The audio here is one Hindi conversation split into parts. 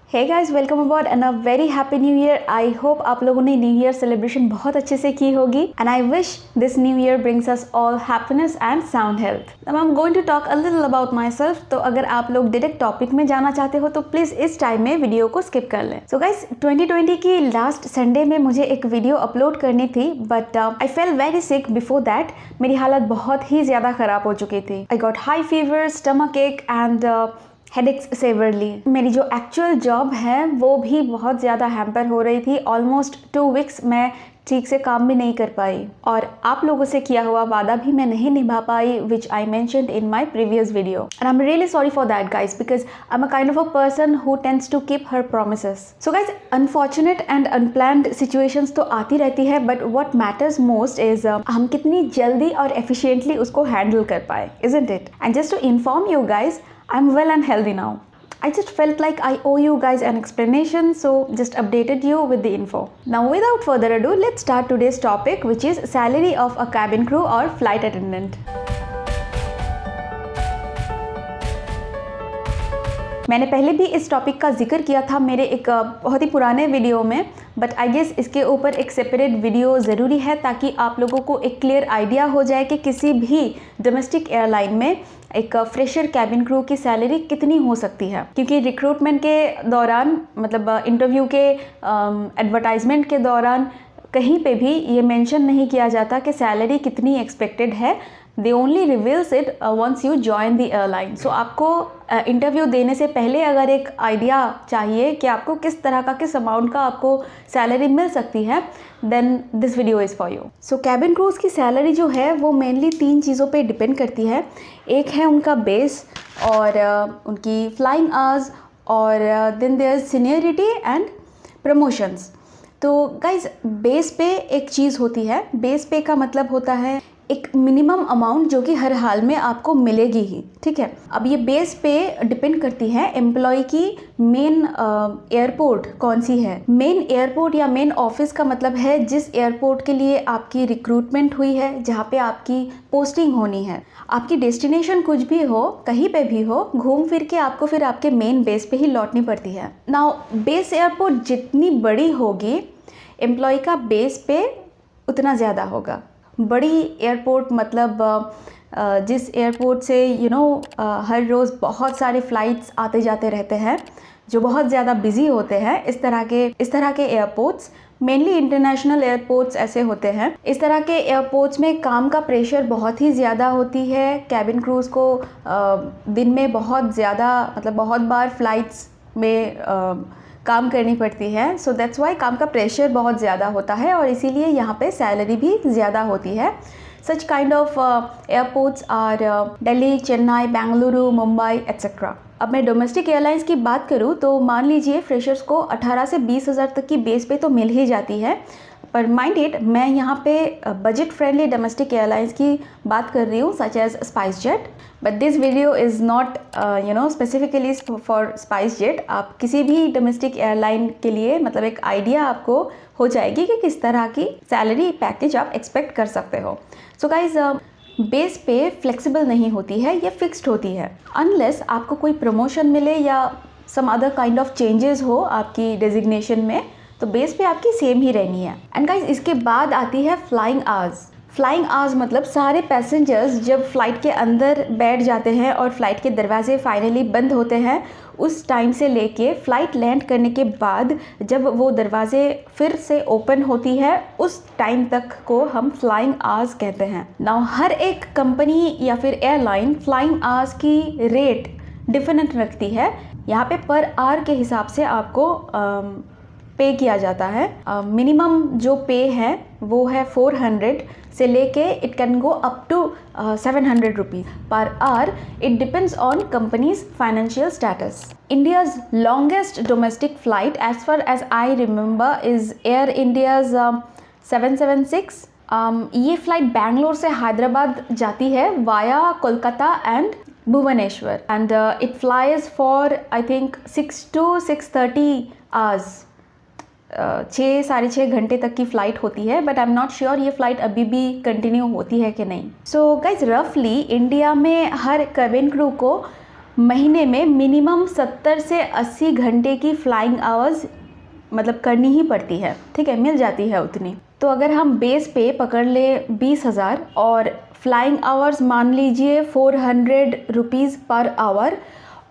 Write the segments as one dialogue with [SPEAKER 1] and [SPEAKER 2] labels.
[SPEAKER 1] Hey guys, welcome aboard and a very happy new year. I hope आप लोगों ने न्यू ईयर सेलिब्रेशन बहुत अच्छे से की होगी and I wish this new year brings us all happiness and sound health. Now I am going to talk a little about myself. तो अगर आप लोग डायरेक्ट टॉपिक में जाना चाहते हो तो प्लीज इस टाइम में वीडियो को स्किप कर लें। सो गाइस, 2020 की लास्ट संडे में मुझे एक वीडियो अपलोड करनी थी but I fail very sick before that. मेरी हालत बहुत ही ज्यादा खराब हो चुकी थी। I got high fever, stomach एक एंड हेडेक्स सेवरली। मेरी जो एक्चुअल जॉब है वो भी बहुत ज़्यादा हैम्पर हो रही थी। ऑलमोस्ट 2 वीक्स मैं ठीक से काम भी नहीं कर पाई और आप लोगों से किया हुआ वादा भी मैं नहीं निभा पाई, which I mentioned in my previous video and I am really sorry for that guys, because I am a kind of a person who tends to keep her promises. So guys, unfortunate and unplanned situations तो आती रहती है but what matters most is हम कितनी जल्दी और एफिशिएंटली उसको हैंडल कर पाए, isn't it? And just to inform you guys, I'm well and healthy now. I just felt like I owe you guys an explanation, so just updated you with the info. Now without further ado, let's start today's topic, which is salary of a cabin crew or flight attendant. मैंने पहले भी इस टॉपिक का जिक्र किया था मेरे एक बहुत ही पुराने वीडियो में, बट आई गेस इसके ऊपर एक सेपरेट वीडियो ज़रूरी है ताकि आप लोगों को एक क्लियर आइडिया हो जाए कि किसी भी डोमेस्टिक एयरलाइन में एक फ्रेशर कैबिन क्रू की सैलरी कितनी हो सकती है। क्योंकि रिक्रूटमेंट के दौरान, मतलब इंटरव्यू के एडवर्टाइजमेंट के दौरान कहीं पे भी ये मेंशन नहीं किया जाता कि सैलरी कितनी एक्सपेक्टेड है। They only reveals it once you join the airline. So आपको इंटरव्यू देने से पहले अगर एक आइडिया चाहिए कि आपको किस तरह का, किस अमाउंट का आपको सैलरी मिल सकती है, then this video is for you. So cabin crews की सैलरी जो है वो मेनली 3 चीज़ों पे डिपेंड करती है। एक है उनका बेस और उनकी फ्लाइंग आवर्स और then their seniority and promotions. तो गाइज, बेस पे एक चीज़ होती है। बेस पे का मतलब होता है एक मिनिमम अमाउंट जो कि हर हाल में आपको मिलेगी ही, ठीक है। अब ये बेस पे डिपेंड करती है एम्प्लॉय की मेन एयरपोर्ट कौन सी है। मेन एयरपोर्ट या मेन ऑफिस का मतलब है जिस एयरपोर्ट के लिए आपकी रिक्रूटमेंट हुई है, जहाँ पे आपकी पोस्टिंग होनी है। आपकी डेस्टिनेशन कुछ भी हो, कहीं पे भी हो, घूम फिर के आपको फिर आपके मेन बेस पे ही लौटनी पड़ती है। नाउ बेस एयरपोर्ट जितनी बड़ी होगी, एम्प्लॉय का बेस पे उतना ज़्यादा होगा। बड़ी एयरपोर्ट मतलब जिस एयरपोर्ट से हर रोज़ बहुत सारे फ़्लाइट्स आते जाते रहते हैं, जो बहुत ज़्यादा बिजी होते हैं, इस तरह के एयरपोर्ट्स, मेनली इंटरनेशनल एयरपोर्ट्स ऐसे होते हैं। इस तरह के एयरपोर्ट्स में काम का प्रेशर बहुत ही ज़्यादा होती है। कैबिन क्रूज़ को दिन में बहुत ज़्यादा, मतलब बहुत बार फ्लाइट्स में काम करनी पड़ती है। सो दैट्स वाई काम का प्रेशर बहुत ज़्यादा होता है और इसीलिए यहाँ पे सैलरी भी ज़्यादा होती है। Such kind of airports are Delhi, Chennai, Bengaluru, Mumbai etcetera. अब मैं डोमेस्टिक एयरलाइंस की बात करूँ तो मान लीजिए फ्रेशर्स को 18 से 20 हज़ार तक की बेस पे तो मिल ही जाती है। पर माइंड इट, मैं यहाँ पे बजट फ्रेंडली डोमेस्टिक एयरलाइंस की बात कर रही हूँ, such as SpiceJet. But this video is not specifically for SpiceJet. आप किसी भी डोमेस्टिक एयरलाइन के लिए, मतलब एक आइडिया आपको हो जाएगी कि किस तरह की सैलरी पैकेज आप एक्सपेक्ट कर सकते हो। सो गाइज, बेस पे फ्लेक्सिबल नहीं होती है, ये फिक्स्ड होती है। अनलेस आपको कोई प्रमोशन मिले या some other kind of changes हो आपकी डेजिग्नेशन में, तो बेस पे आपकी सेम ही रहनी है। एंड गाइज, इसके बाद आती है फ्लाइंग आवर्स। फ्लाइंग आवर्स मतलब सारे पैसेंजर्स जब फ्लाइट के अंदर बैठ जाते हैं और फ्लाइट के दरवाजे फाइनली बंद होते हैं, उस टाइम से लेके फ्लाइट लैंड करने के बाद जब वो दरवाजे फिर से ओपन होती है, उस टाइम तक को हम फ्लाइंग आवर्स कहते हैं। नाउ हर एक कंपनी या फिर एयरलाइन फ्लाइंग आवर्स की रेट डिफरेंट रखती है। यहाँ पे पर आवर के हिसाब से आपको पे किया जाता है। मिनिमम जो पे है वो है 400 से लेके it can go up to 700 rupees per hour. It depends on company's financial status. India's longest domestic flight as far as I remember is Air India's 776। ये फ्लाइट बैंगलोर से हैदराबाद जाती है via Kolkata and Bhubaneswar and it flies for I think 6 to 6:30 hours. 6-6.5 घंटे तक की फ़्लाइट होती है, but I am not sure ये फ़्लाइट अभी भी कंटिन्यू होती है कि नहीं। सो गाइज, रफली इंडिया में हर कैबिन क्रू को महीने में मिनिमम 70 से 80 घंटे की फ्लाइंग आवर्स मतलब करनी ही पड़ती है, ठीक है, मिल जाती है उतनी। तो अगर हम बेस पे पकड़ ले 20,000 और फ्लाइंग आवर्स मान लीजिए 400 रुपीज़ पर आवर,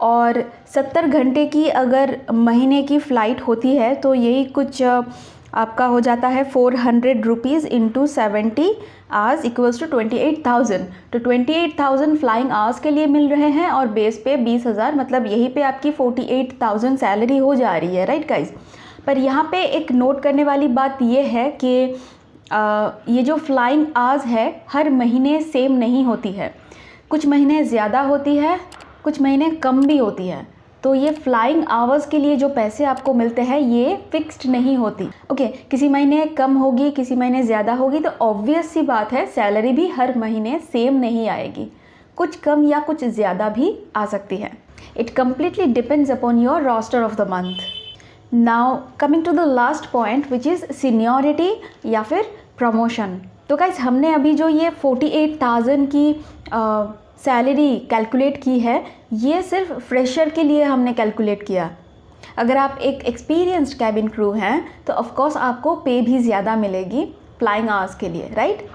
[SPEAKER 1] और 70 घंटे की अगर महीने की फ़्लाइट होती है तो यही कुछ आपका हो जाता है 400 rupees into 70 hours equals to 28,000। तो 28,000 फ्लाइंग आवर्स के लिए मिल रहे हैं और बेस पे 20,000, मतलब यहीं पे आपकी 48,000 सैलरी हो जा रही है, राइट गाइज। पर यहाँ पे एक नोट करने वाली बात ये है कि ये जो फ्लाइंग आवर्स है हर महीने सेम नहीं होती है, कुछ महीने ज़्यादा होती है, कुछ महीने कम भी होती है। तो ये फ्लाइंग आवर्स के लिए जो पैसे आपको मिलते हैं ये फिक्स्ड नहीं होती, ओके। किसी महीने कम होगी, किसी महीने ज़्यादा होगी, तो ऑब्वियस सी बात है सैलरी भी हर महीने सेम नहीं आएगी, कुछ कम या कुछ ज़्यादा भी आ सकती है। It completely depends upon your roster of the month. Now coming to the last point which is seniority या फिर प्रमोशन। तो गाइस हमने अभी जो ये 48,000 की सैलरी कैलकुलेट की है, ये सिर्फ फ्रेशर के लिए हमने कैलकुलेट किया। अगर आप एक एक्सपीरियंस्ड कैबिन क्रू हैं तो ऑफ कोर्स आपको पे भी ज़्यादा मिलेगी फ्लाइंग आवर्स के लिए, right.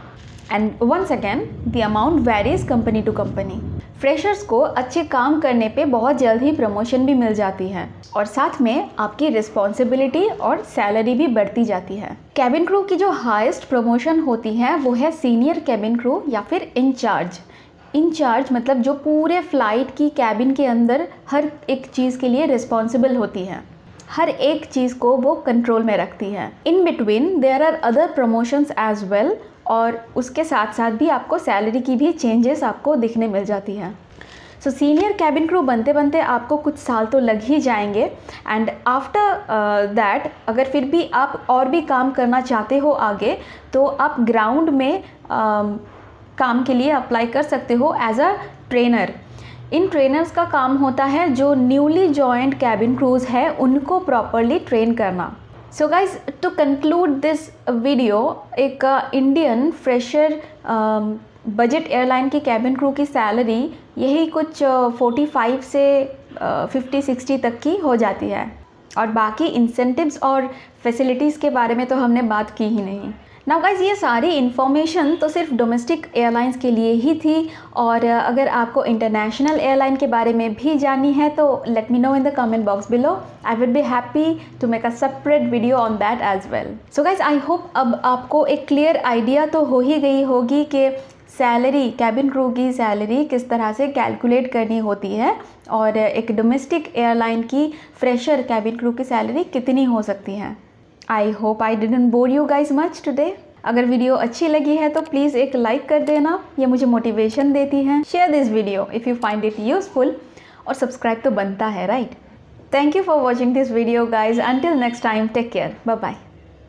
[SPEAKER 1] And once again the amount varies company to company. Freshers को अच्छे काम करने पे बहुत जल्द ही प्रमोशन भी मिल जाती है और साथ में आपकी रिस्पॉन्सिबिलिटी और सैलरी भी बढ़ती जाती है। कैबिन क्रू की जो हाईएस्ट प्रमोशन होती है वो है सीनियर कैबिन क्रू या फिर इंचार्ज। इंचार्ज मतलब जो पूरे फ्लाइट की कैबिन के अंदर हर एक चीज़ के लिए रिस्पॉन्सिबल होती है, हर एक चीज़ को वो कंट्रोल में रखती है। In between there are other promotions as well, और उसके साथ साथ भी आपको सैलरी की भी चेंजेस आपको दिखने मिल जाती है। सो सीनियर कैबिन क्रू बनते बनते आपको कुछ साल तो लग ही जाएंगे, एंड आफ्टर दैट अगर फिर भी आप और भी काम करना चाहते हो आगे, तो आप ग्राउंड में काम के लिए अप्लाई कर सकते हो एज अ ट्रेनर। इन ट्रेनर्स का काम होता है जो न्यूली जॉइंड कैबिन क्रूज है उनको प्रॉपरली ट्रेन करना। So guys to conclude this video, एक इंडियन फ्रेशर बजट एयरलाइन की कैबिन क्रू की सैलरी यही कुछ 45 से 50-60 तक की हो जाती है, और बाकी इंसेंटिव्स और फैसिलिटीज़ के बारे में तो हमने बात की ही नहीं। नाउ गाइज ये सारी इन्फॉर्मेशन तो सिर्फ डोमेस्टिक एयरलाइंस के लिए ही थी, और अगर आपको इंटरनेशनल एयरलाइन के बारे में भी जाननी है तो let me know in the comment box below. I will be happy to make a separate video on that as well. So guys I hope अब आपको एक क्लियर आइडिया तो हो ही गई होगी कि सैलरी, कैबिन क्रू की सैलरी किस तरह से कैलकुलेट करनी होती है, और एक डोमेस्टिक एयरलाइन की फ्रेशर कैबिन क्रू की सैलरी कितनी हो सकती है। I hope I didn't bore you guys much today. अगर वीडियो अच्छी लगी है तो प्लीज़ एक लाइक कर देना, ये मुझे मोटिवेशन देती है। Share this video if you find it useful, और सब्सक्राइब तो बनता है, right. Thank you for watching this video guys. Until next time, take care, bye bye.